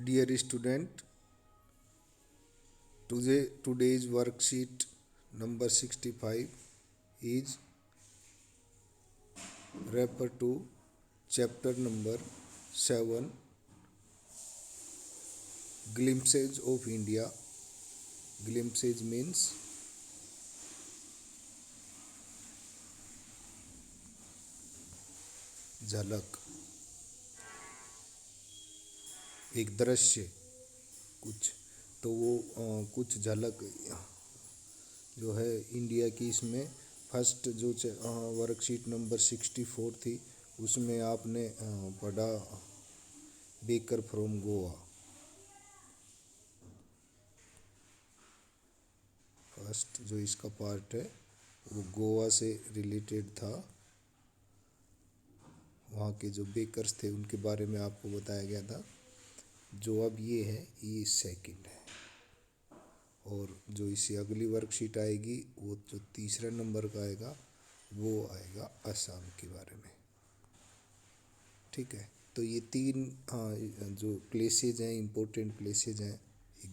Dear student, today's worksheet number 65 is refer to chapter number 7, Glimpses of India. Glimpses means झलक, एक दृश्य कुछ। तो वो कुछ झलक जो है इंडिया की, इसमें फर्स्ट जो वर्कशीट नंबर 64 थी उसमें आपने पढ़ा बेकर फ्रॉम गोवा। फर्स्ट जो इसका पार्ट है वो गोवा से रिलेटेड था, वहाँ के जो बेकर्स थे उनके बारे में आपको बताया गया था। जो अब ये है ये सेकंड है, और जो इससे अगली वर्कशीट आएगी वो जो तीसरा नंबर का आएगा वो आएगा असम के बारे में। ठीक है, तो ये तीन जो प्लेसेज हैं, इम्पोर्टेंट प्लेसेज हैं,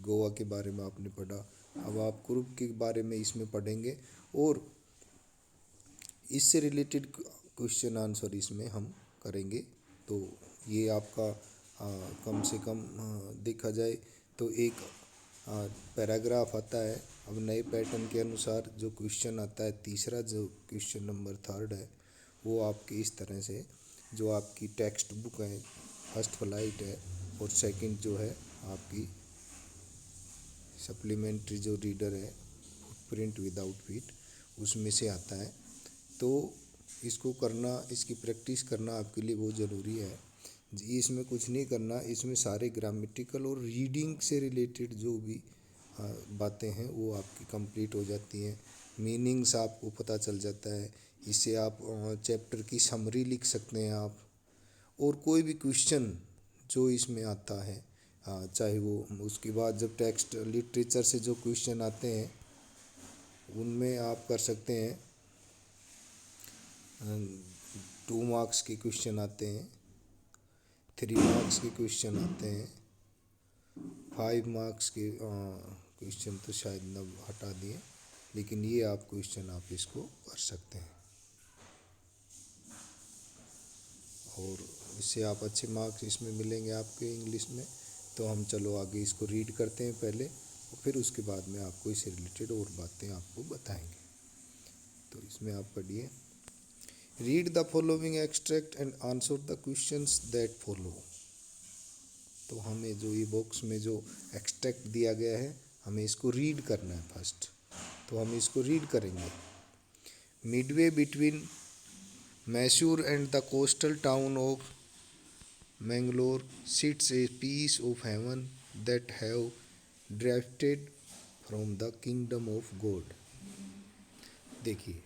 गोवा के बारे में आपने पढ़ा। अब आप कुरुप के बारे में इसमें पढ़ेंगे और इससे रिलेटेड क्वेश्चन आंसर इसमें हम करेंगे। तो ये आपका कम से कम देखा जाए तो एक पैराग्राफ आता है। अब नए पैटर्न के अनुसार जो क्वेश्चन आता है, तीसरा जो क्वेश्चन नंबर 3 है वो आपके इस तरह से, जो आपकी टेक्स्ट बुक है फर्स्ट फ्लाइट है, और सेकंड जो है आपकी सप्लीमेंट्री जो रीडर है प्रिंट विदाउट फीट, उसमें से आता है। तो इसको करना, इसकी प्रैक्टिस करना आपके लिए बहुत ज़रूरी है जी। इसमें कुछ नहीं करना, इसमें सारे ग्रामेटिकल और रीडिंग से रिलेटेड जो भी बातें हैं वो आपकी कंप्लीट हो जाती हैं। मीनिंग्स आपको पता चल जाता है, इससे आप चैप्टर की समरी लिख सकते हैं आप। और कोई भी क्वेश्चन जो इसमें आता है, चाहे वो उसके बाद जब टेक्स्ट लिटरेचर से जो क्वेश्चन आते हैं उनमें आप कर सकते हैं। 2 मार्क्स के क्वेश्चन आते हैं, 3 मार्क्स के क्वेश्चन आते हैं, 5 मार्क्स के क्वेश्चन तो शायद न हटा दिए, लेकिन ये आप क्वेश्चन आप इसको कर सकते हैं और इससे आप अच्छे मार्क्स इसमें मिलेंगे आपके इंग्लिश में। तो हम चलो आगे इसको रीड करते हैं पहले, और फिर उसके बाद में आपको इससे रिलेटेड और बातें आपको बताएंगे। तो इसमें आप पढ़िए, read the following extract and answer the questions that follow. तो हमें जो ये बॉक्स में जो एक्सट्रैक्ट दिया गया है हमें इसको रीड करना है फर्स्ट। तो हम इसको रीड करेंगे। Midway between Mysore and the coastal town of Mangalore sits a piece of heaven that have drafted from the kingdom of God. देखिए,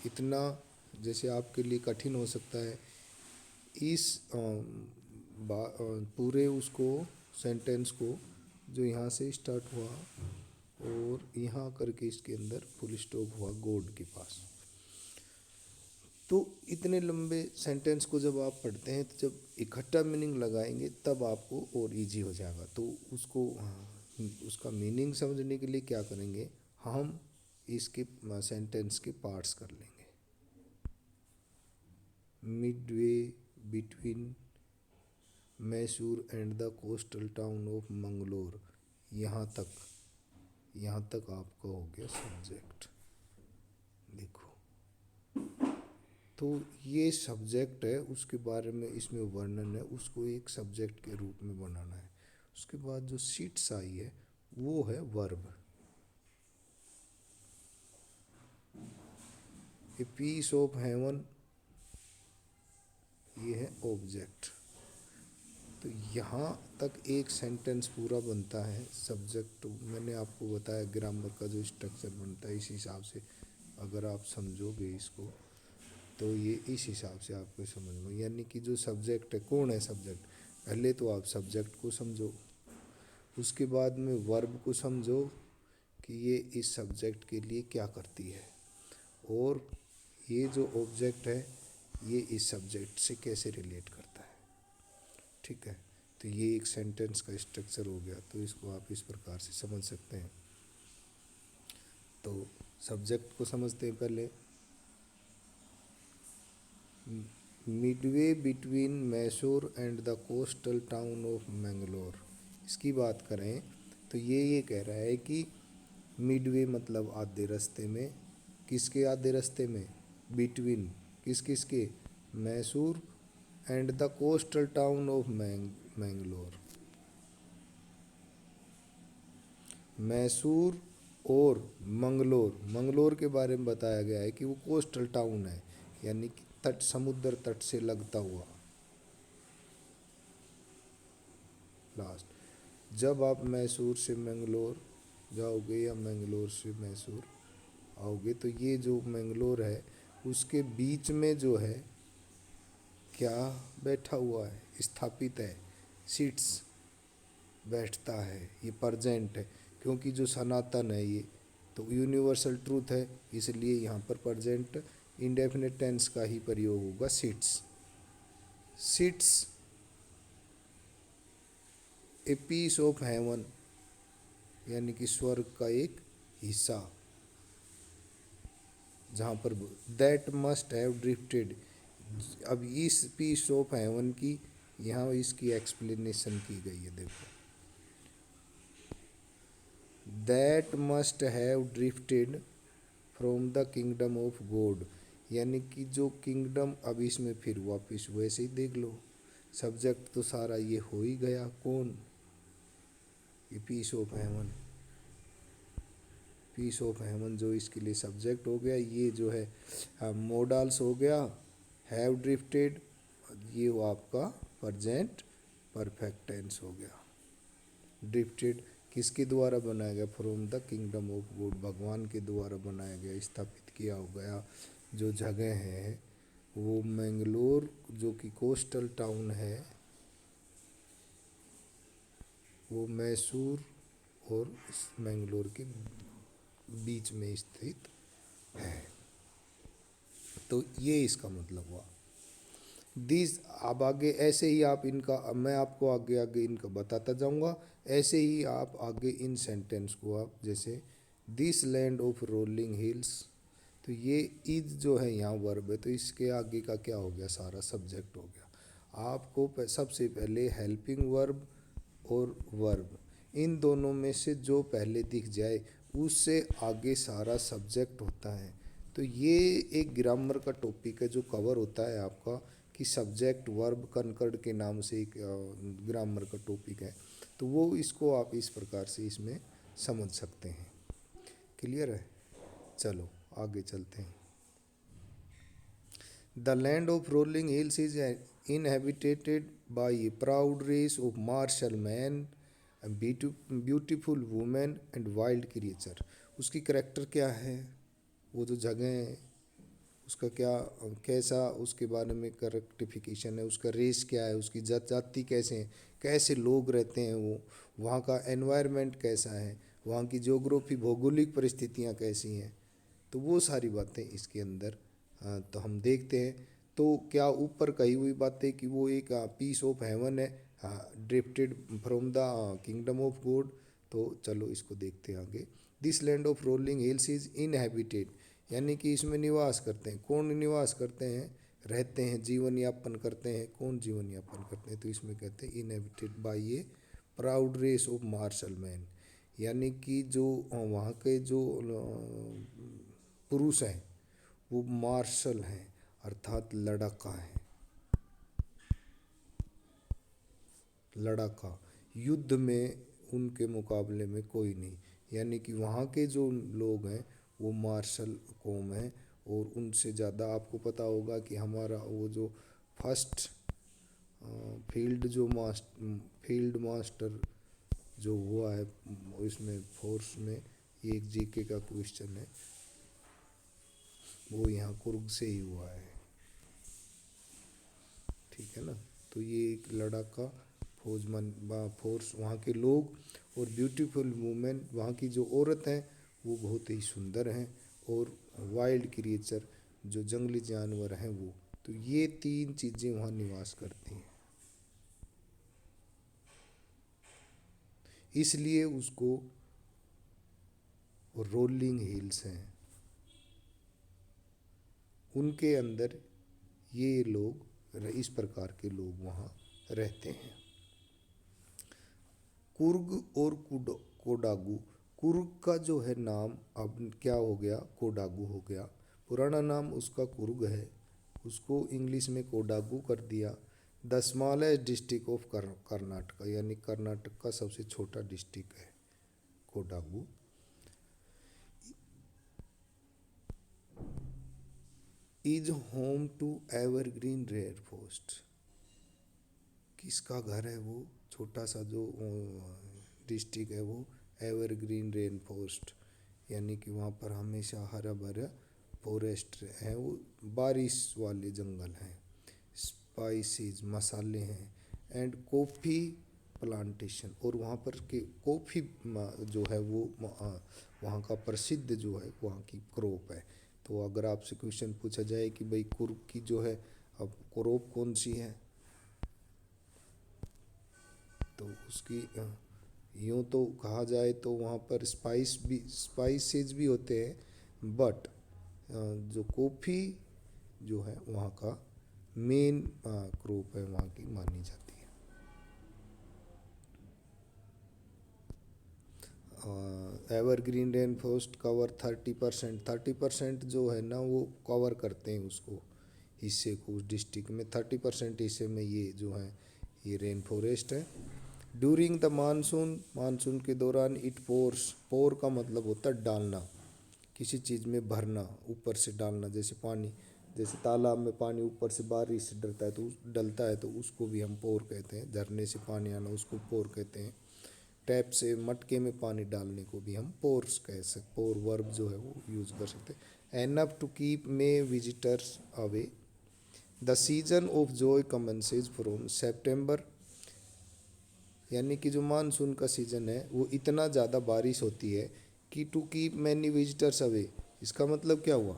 इतना जैसे आपके लिए कठिन हो सकता है, इस पूरे उसको सेंटेंस को जो यहाँ से स्टार्ट हुआ और यहाँ करके इसके अंदर फुल स्टॉप हुआ गॉड के पास। तो इतने लंबे सेंटेंस को जब आप पढ़ते हैं तो जब इकट्ठा मीनिंग लगाएंगे तब आपको और इजी हो जाएगा। तो उसको उसका मीनिंग समझने के लिए क्या करेंगे, हम इसके सेंटेंस के पार्ट्स कर लेंगे। Midway between Mysore and the coastal town of Mangalore, यहाँ तक आपका हो गया सब्जेक्ट। देखो, तो ये सब्जेक्ट है, उसके बारे में इसमें वर्णन है, उसको एक सब्जेक्ट के रूप में बनाना है। उसके बाद जो सीट्स आई है वो है verb. A piece of heaven ये है ऑब्जेक्ट। तो यहाँ तक एक सेंटेंस पूरा बनता है। सब्जेक्ट मैंने आपको बताया ग्रामर का जो स्ट्रक्चर बनता है, इस हिसाब से अगर आप समझोगे इसको तो ये इस हिसाब से आपको समझ में, यानी कि जो सब्जेक्ट है, कौन है सब्जेक्ट, पहले तो आप सब्जेक्ट को समझो, उसके बाद में वर्ब को समझो कि ये इस सब्जेक्ट के लिए क्या करती है, और ये जो ऑब्जेक्ट है ये इस सब्जेक्ट से कैसे रिलेट करता है। ठीक है, तो ये एक सेंटेंस का स्ट्रक्चर हो गया। तो इसको आप इस प्रकार से समझ सकते हैं। तो सब्जेक्ट को समझते हैं पहले। Midway between Mysore and the coastal town of Mangalore. इसकी बात करें तो ये कह रहा है कि मिडवे मतलब आधे रास्ते में। किसके आधे रास्ते में? बिटवीन किस किस के? Mysore and the coastal town of Mangalore. Mysore और मंगलोर, मंगलोर के बारे में बताया गया है कि वो कोस्टल टाउन है, यानी कि तट, समुद्र तट से लगता हुआ। लास्ट, जब आप मैसूर से मंगलोर जाओगे या मंगलोर से मैसूर आओगे तो ये जो मंगलोर है उसके बीच में जो है क्या बैठा हुआ है? स्थापित है, सीट्स, बैठता है। ये प्रजेंट है क्योंकि जो सनातन है ये तो यूनिवर्सल ट्रूथ है, इसलिए यहाँ पर प्रजेंट इंडेफिनिट टेंस का ही प्रयोग होगा, sits. Sits a piece of heaven, यानी कि स्वर्ग का एक हिस्सा, जहाँ पर दैट मस्ट हैव ड्रिफ्टेड। अब इस पीस ऑफ हेवन की यहाँ इसकी एक्सप्लेनेशन की गई है, देखो। That must have drifted from the kingdom of God, यानी कि जो किंगडम, अब इसमें फिर वापस वैसे ही देख लो, सब्जेक्ट तो सारा ये हो ही गया। कौन? ये piece of heaven. Piece of heaven जो इसके लिए सब्जेक्ट हो गया, ये जो है मोडाल्स हो गया, हैव ड्रिफ्टेड, ये वो आपका प्रजेंट परफेक्ट टेंस हो गया। ड्रिफ्टेड किसके द्वारा बनाया गया? From the kingdom of God, भगवान के द्वारा बनाया गया, स्थापित किया हो गया। जो जगह है वो मैंगलोर, जो कि कोस्टल टाउन है, वो मैसूर और इस मैंगलोर के बीच में स्थित है। तो ये इसका मतलब हुआ। दिस, अब आगे ऐसे ही आप इनका, मैं आपको आगे आगे इनका बताता जाऊंगा। ऐसे ही आप आगे इन सेंटेंस को आप, जैसे this land of rolling hills, तो ये इज जो है यहाँ वर्ब है, तो इसके आगे का क्या हो गया? सारा सब्जेक्ट हो गया। आपको सबसे पहले हेल्पिंग वर्ब और वर्ब, इन दोनों में से जो पहले दिख जाए उससे आगे सारा सब्जेक्ट होता है। तो ये एक ग्रामर का टॉपिक है जो कवर होता है आपका, कि सब्जेक्ट वर्ब कनकर्ड के नाम से एक ग्रामर का टॉपिक है। तो वो इसको आप इस प्रकार से इसमें समझ सकते हैं। क्लियर है? चलो आगे चलते हैं। The land of rolling hills is inhabited by a proud race of martial men, a beautiful women and wild creature। उसकी करेक्टर क्या है? वो जो जगह है उसका क्या, कैसा, उसके बारे में करेक्टिफिकेशन है। उसका रेस क्या है, उसकी जाति कैसे हैं, कैसे लोग रहते हैं, वो वहाँ का एनवायरनमेंट कैसा है, वहाँ की ज्योग्राफी, भौगोलिक परिस्थितियाँ कैसी हैं, तो वो सारी बातें इसके अंदर तो हम देखते हैं। तो क्या ऊपर कही हुई बातें कि वो एक पीस ऑफ हेवन है, drifted from the kingdom of God. तो चलो इसको देखते हैं आगे। This land of rolling hills is inhabited, यानी कि इसमें निवास करते हैं। कौन निवास करते हैं? रहते हैं, जीवन यापन करते हैं। कौन जीवन यापन करते हैं? तो इसमें कहते हैं inhabited by a proud race of martial man, यानी कि जो वहाँ के जो पुरुष हैं वो मार्शल हैं, अर्थात लड़ाका है। लड़ाका, युद्ध में उनके मुकाबले में कोई नहीं, यानी कि वहाँ के जो लोग हैं वो मार्शल कौम है। और उनसे ज़्यादा आपको पता होगा कि हमारा वो जो फर्स्ट फील्ड मास्टर जो हुआ है इसमें फोर्स में, ये एक जीके का क्वेश्चन है, वो यहाँ कुर्ग से ही हुआ है। ठीक है ना? तो ये एक लड़ाका फौजमन फोर्स, वहाँ के लोग, और ब्यूटीफुल वुमेन, वहाँ की जो औरत हैं वो बहुत ही सुंदर हैं, और वाइल्ड क्रिएचर जो जंगली जानवर हैं वो। तो ये तीन चीज़ें वहाँ निवास करती हैं। इसलिए उसको रोलिंग हिल्स हैं, उनके अंदर ये लोग, इस प्रकार के लोग वहाँ रहते हैं। कुर्ग और कोडागू। कुर्ग का जो है नाम अब क्या हो गया, कोडागू हो गया। पुराना नाम उसका कुर्ग है, उसको इंग्लिश में कोडागू कर दिया। The smallest district of Karnataka, यानी कर्नाटक का सबसे छोटा डिस्ट्रिक्ट है Kodagu. Is home to evergreen rare forest. किसका घर है वो, छोटा सा जो डिस्ट्रिक्ट है वो एवरग्रीन रेन फॉरेस्ट, यानी कि वहाँ पर हमेशा हरा भरा फॉरेस्ट है, वो बारिश वाले जंगल हैं। स्पाइसेस, मसाले हैं। एंड कॉफ़ी प्लांटेशन, और वहाँ पर के कॉफ़ी जो है वो वहाँ का प्रसिद्ध जो है वहाँ की क्रॉप है। तो अगर आपसे क्वेश्चन पूछा जाए कि भाई कुर्ग की जो है अब क्रॉप कौन सी है, तो उसकी यूँ तो कहा जाए तो वहाँ पर स्पाइसेज भी होते हैं, बट जो कॉफ़ी जो है वहाँ का मेन क्रॉप है, वहाँ की मानी जाती है। एवरग्रीन रेन फॉरेस्ट कवर 30% जो है ना वो कवर करते हैं उसको, हिस्से को, उस डिस्ट्रिक्ट में 30% हिस्से में ये जो है ये रेन फॉरेस्ट है। ड्यूरिंग द मानसून के दौरान इट पोर्स, पोर का मतलब होता है डालना, किसी चीज़ में भरना, ऊपर से डालना, जैसे पानी, जैसे तालाब में पानी ऊपर से बारिश डलता है तो डलता है तो उसको भी हम पोर कहते हैं। झरने से पानी आना उसको पोर कहते हैं। टैप से मटके में पानी डालने को भी हम पोर्स कह सकते, पोर वर्ब जो है वो यूज़ कर सकते हैं। Enough to keep may visitors away. The season of joy commences from September, यानी कि जो मानसून का सीज़न है वो इतना ज़्यादा बारिश होती है कि to keep many visitors away. इसका मतलब क्या हुआ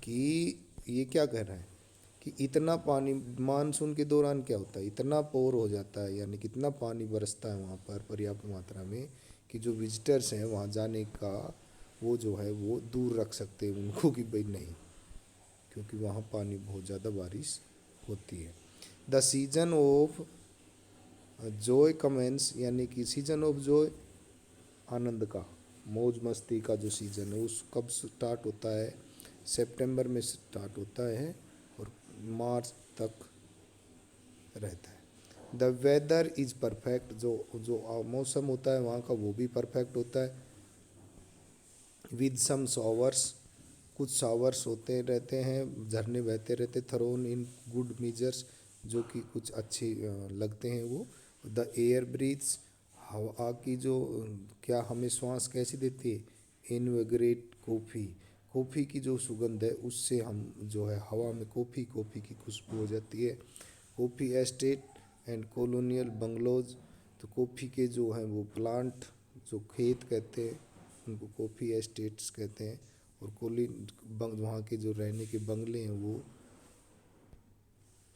कि ये क्या कह रहा है कि इतना पानी मानसून के दौरान क्या होता है, इतना पोर हो जाता है, यानी कितना पानी बरसता है वहाँ पर पर्याप्त मात्रा में कि जो विजिटर्स हैं वहाँ जाने का वो जो है वो दूर रख सकते हैं उनको कि भाई नहीं, क्योंकि वहाँ पानी बहुत ज़्यादा बारिश होती है। The season of joy commences, यानी कि सीजन ऑफ जॉय, आनंद का, मौज मस्ती का जो सीज़न है उस कब स्टार्ट होता है, सितंबर में स्टार्ट होता है और मार्च तक रहता है। द वेदर इज़ परफेक्ट, जो जो मौसम होता है वहाँ का वो भी परफेक्ट होता है। विद सम शॉवर्स, कुछ शॉवर्स होते रहते हैं, झरने बहते रहते, थरोन इन गुड मेजर्स, जो कि कुछ अच्छे लगते हैं वो। द एयर ब्रीथ्स, हवा की जो क्या हमें श्वास कैसी देती है, इनविगरेट कॉफ़ी, कॉफ़ी की जो सुगंध है उससे हम जो है हवा में कॉफ़ी की खुशबू हो जाती है। Coffee estate and colonial bungalows, तो कॉफ़ी के जो हैं वो प्लांट, जो खेत कहते हैं उनको कॉफ़ी एस्टेट्स कहते हैं। और वहाँ के जो रहने के बंगले हैं वो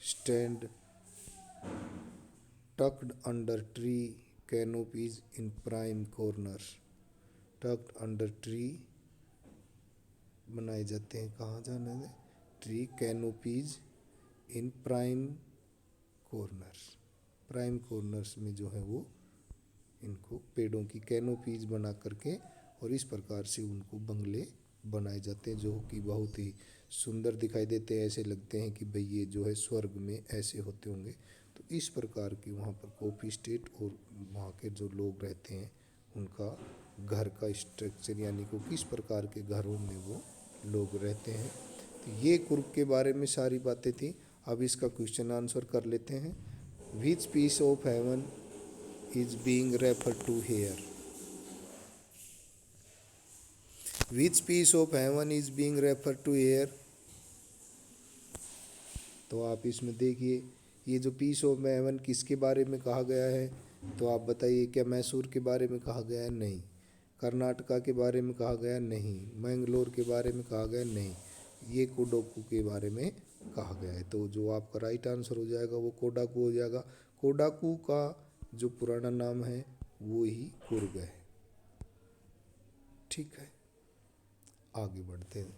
stand tucked under tree canopies in prime corner. Tucked under tree बनाए जाते हैं, कहाँ जाने दें, tree canopies in prime corner, prime corners में जो है वो इनको पेड़ों की कैनोपीज बना करके और इस प्रकार से उनको बंगले बनाए जाते हैं जो कि बहुत ही सुंदर दिखाई देते हैं, ऐसे लगते हैं कि भाई ये जो है स्वर्ग में ऐसे होते होंगे। तो इस प्रकार की वहाँ पर कॉफ़ी स्टेट और वहाँ के जो लोग रहते हैं उनका घर का स्ट्रक्चर, यानी कि किस प्रकार के घरों में वो लोग रहते हैं। तो ये कुर्ग के बारे में सारी बातें थी। अब इसका क्वेश्चन आंसर कर लेते हैं। Which piece of heaven is being referred to here? Which piece of heaven is being referred to here? तो आप इसमें देखिए ये जो पीस ऑफ हेवन किसके बारे में कहा गया है, तो आप बताइए क्या मैसूर के बारे में कहा गया है? नहीं। कर्नाटका के बारे में कहा गया? नहीं। मैंगलोर के बारे में कहा गया? नहीं। ये कोडागू के बारे में कहा गया है। तो जो आपका राइट आंसर हो जाएगा वो कोडागू हो जाएगा। कोडागू का जो पुराना नाम है वो ही कुर्ग है। ठीक है, आगे बढ़ते हैं।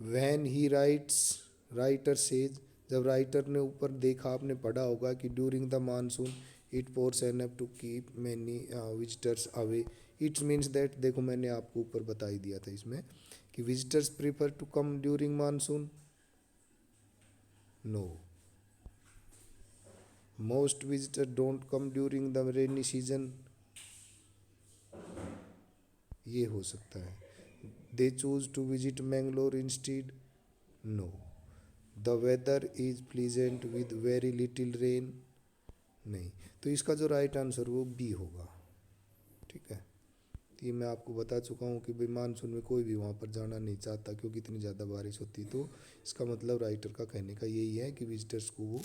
When he writes, writer says, जब राइटर ने ऊपर देखा, आपने पढ़ा होगा कि during the monsoon it pours enough to keep many visitors away. It's means that, देखो मैंने आपको ऊपर बता ही दिया था इसमें कि visitors prefer to come during monsoon. No, most visitor don't come during the rainy season, ये हो सकता है। They choose to visit Mangalore instead. No, the weather is pleasant with very little rain. नहीं, तो इसका जो राइट आंसर वो B होगा। ठीक है, तो ये मैं आपको बता चुका हूँ कि भाई मानसून में कोई भी वहाँ पर जाना नहीं चाहता क्योंकि इतनी ज़्यादा बारिश होती। तो इसका मतलब राइटर का कहने का यही है कि विजिटर्स को वो,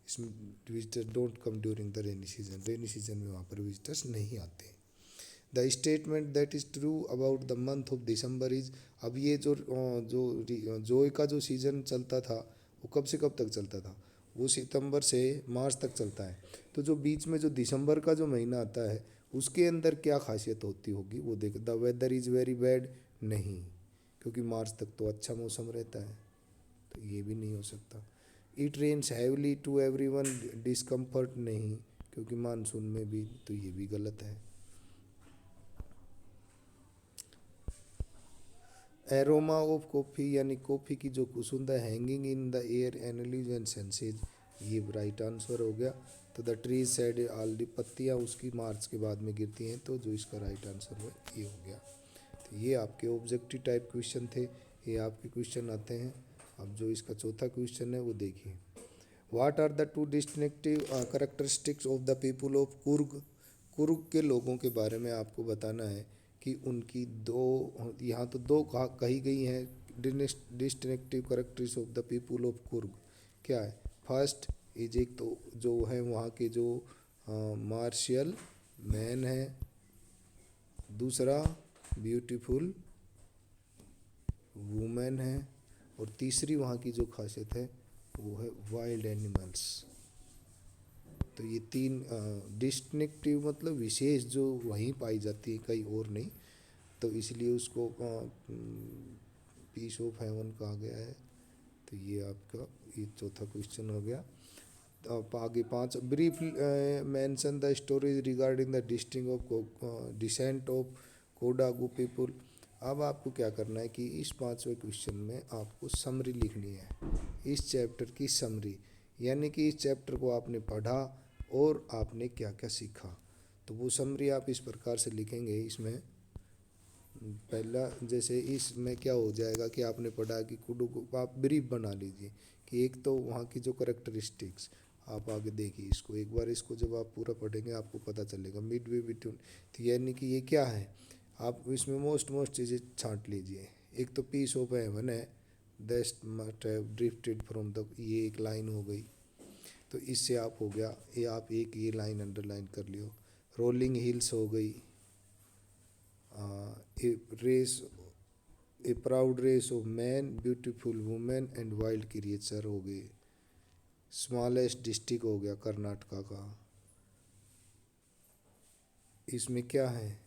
इसमें visitors don't come during the rainy season, rainy season में वहाँ पर विजिटर्स नहीं आते। The statement that is true about the month of December is, अब ये जो का जो सीज़न चलता था वो कब से कब तक चलता था, वो सितंबर से मार्च तक चलता है। तो जो बीच में जो दिसंबर का जो महीना आता है उसके अंदर क्या खासियत होती होगी वो देख। The weather is very bad, नहीं, क्योंकि मार्च तक तो अच्छा मौसम रहता है, तो ये भी नहीं हो सकता। It rains heavily to everyone discomfort, नहीं, क्योंकि मानसून में भी, तो ये भी गलत है। एरोमा ऑफ कॉफ़ी, यानी कॉफ़ी की जो खुशबू hanging in the air enlivens and senses, ये राइट आंसर हो गया। तो द ट्रीज सेड ऑलरेडी, पत्तियाँ उसकी मार्च के बाद में गिरती हैं, तो जो इसका राइट आंसर हुआ ये हो गया। तो ये आपके ऑब्जेक्टिव टाइप क्वेश्चन थे, ये आपके क्वेश्चन आते हैं। अब जो इसका चौथा क्वेश्चन है वो देखिए। What are the two distinctive characteristics of the people of Coorg, Coorg के लोगों के बारे में आपको बताना है कि उनकी दो, यहाँ तो दो कही गई हैं distinctive characteristics of the people of Coorg. क्या है? फर्स्ट इज, एक तो जो है वहाँ के जो मार्शियल मैन है, दूसरा ब्यूटीफुल वुमेन है, और तीसरी वहाँ की जो खासियत है वो है वाइल्ड एनिमल्स। तो ये तीन डिस्टिंक्टिव मतलब विशेष जो वहीं पाई जाती है, कहीं और नहीं, तो इसलिए उसको पीस ऑफ हेवन कहा गया है। तो ये आपका ये चौथा क्वेश्चन हो गया। तो आगे पाँच, brief mention the stories regarding the descent of Kodagu people. अब आपको क्या करना है कि इस पांचवें क्वेश्चन में आपको समरी लिखनी है, इस चैप्टर की समरी, यानी कि इस चैप्टर को आपने पढ़ा और आपने क्या क्या सीखा। तो वो समरी आप इस प्रकार से लिखेंगे। इसमें पहला, जैसे इसमें क्या हो जाएगा कि आपने पढ़ा कि कुडू को आप ब्रीफ बना लीजिए कि एक तो वहाँ की जो करेक्टरिस्टिक्स, आप आगे देखिए इसको एक बार, इसको जब आप पूरा पढ़ेंगे आपको पता चलेगा। मिड वे बिटवीन, तो यानी कि ये क्या है, आप इसमें मोस्ट चीज़ें छांट लीजिए। एक तो पीस ऑफ हेवन है, that must have drifted from the, ये एक लाइन हो गई, तो इससे आप हो गया ये, आप एक ये लाइन अंडरलाइन कर लियो। रोलिंग हिल्स हो गई, a race, a proud race of man, beautiful women and wild creature हो गए। स्मॉलेस्ट डिस्ट्रिक्ट हो गया कर्नाटका का। इसमें क्या है,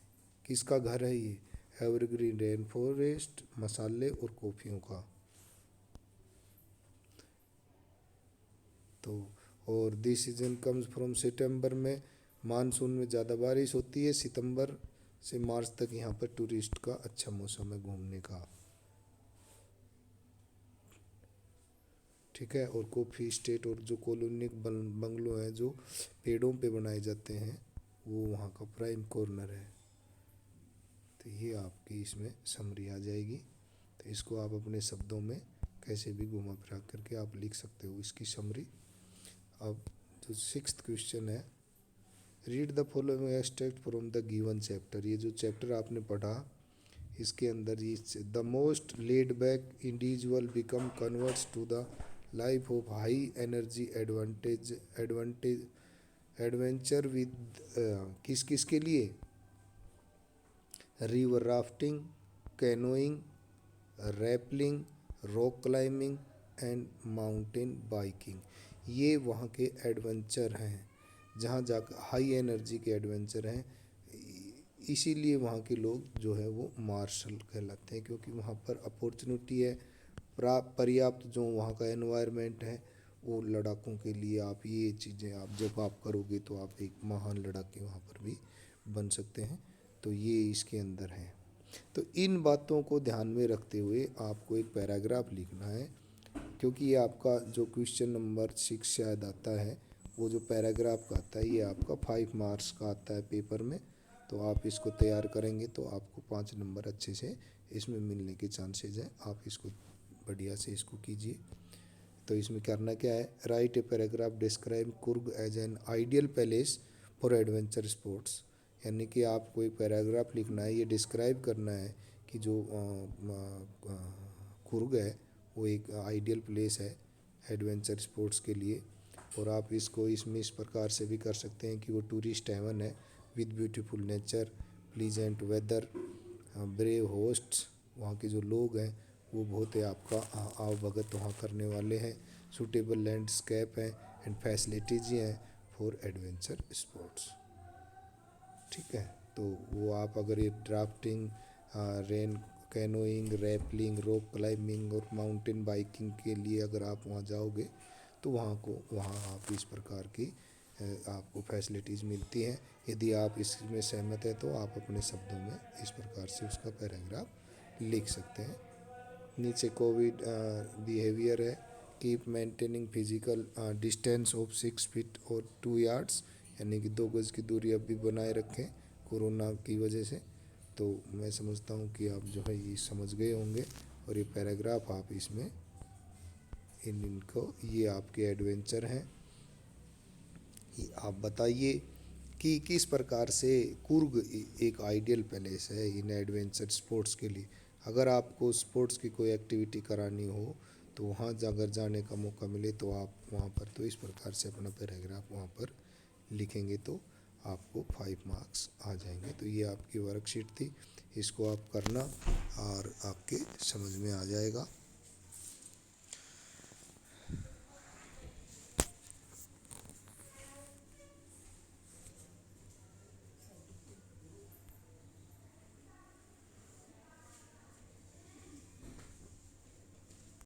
किसका घर है ये, एवरग्रीन रेन फॉरेस्ट, मसाले और कॉफ़ियों का। तो और this season comes from September में, मानसून में ज़्यादा बारिश होती है, सितंबर से मार्च तक यहाँ पर टूरिस्ट का अच्छा मौसम है घूमने का। ठीक है, और कॉफ़ी स्टेट और जो कॉलोनी बंगलो हैं जो पेड़ों पे बनाए जाते हैं, वो वहाँ का प्राइम कॉर्नर है। तो ये आपकी इसमें समरी आ जाएगी। तो इसको आप अपने शब्दों में कैसे भी घुमा फिरा करके आप लिख सकते हो इसकी समरी। अब जो सिक्स्थ क्वेश्चन है, read the following extract from the given chapter. ये जो चैप्टर आपने पढ़ा इसके अंदर ये, the most laid back individual become converts to the life of high energy adventure with, किस किस के लिए, river rafting, canoeing, rappelling, rock climbing and mountain biking. ये वहाँ के एडवेंचर हैं जहाँ जाकर हाई एनर्जी के एडवेंचर हैं। इसीलिए वहाँ के लोग जो है वो मार्शल कहलाते हैं, क्योंकि वहाँ पर अपॉर्चुनिटी है पर्याप्त। जो वहाँ का एनवायरनमेंट है वो लड़ाकों के लिए, आप ये चीज़ें आप जब आप करोगे तो आप एक महान लड़ाके वहाँ पर भी बन सकते हैं। तो ये इसके अंदर है। तो इन बातों को ध्यान में रखते हुए आपको एक पैराग्राफ लिखना है, क्योंकि ये आपका जो क्वेश्चन नंबर 6 शायद आता है, वो जो पैराग्राफ का आता है ये आपका 5 मार्क्स का आता है पेपर में। तो आप इसको तैयार करेंगे तो आपको 5 नंबर अच्छे से इसमें मिलने के चांसेस हैं। आप इसको बढ़िया से इसको कीजिए। तो इसमें करना क्या है, write a paragraph describe Coorg as an ideal palace for adventure sports. यानी कि आपको एक पैराग्राफ लिखना है, ये डिस्क्राइब करना है कि जो कुर्ग है वो एक आइडियल प्लेस है एडवेंचर स्पोर्ट्स के लिए। और आप इसको इसमें इस प्रकार से भी कर सकते हैं कि वो टूरिस्ट हेवन है with beautiful nature, pleasant weather, brave hosts, वहाँ के जो लोग हैं वो बहुत है आपका आवभगत वहाँ करने वाले हैं, सूटेबल लैंडस्केप है एंड फैसिलिटीज हैं फॉर एडवेंचर स्पोर्ट्स। ठीक है, तो वो आप अगर ये drafting, rain canoeing, rappelling, rock climbing और माउंटेन बाइकिंग के लिए अगर आप वहाँ जाओगे तो वहाँ आप इस प्रकार की आपको फैसिलिटीज़ मिलती हैं। यदि आप इसमें सहमत है तो आप अपने शब्दों में इस प्रकार से उसका पैराग्राफ लिख सकते हैं। नीचे कोविड बिहेवियर है, keep maintaining physical distance of 6 feet और 2 यार्ड्स, यानी कि 2 गज की दूरी अब भी बनाए रखें कोरोना की वजह से। तो मैं समझता हूँ कि आप जो है ये समझ गए होंगे। और ये पैराग्राफ आप इसमें इनको, ये आपके एडवेंचर हैं, ये आप बताइए कि किस प्रकार से कुर्ग एक आइडियल पैलेस है इन एडवेंचर स्पोर्ट्स के लिए। अगर आपको स्पोर्ट्स की कोई एक्टिविटी करानी हो तो वहाँ अगर जाने का मौका मिले तो आप वहाँ पर तो इस प्रकार से अपना पैराग्राफ वहाँ पर लिखेंगे तो आपको 5 मार्क्स आ जाएंगे। तो ये आपकी वर्कशीट थी, इसको आप करना और आपके समझ में आ जाएगा।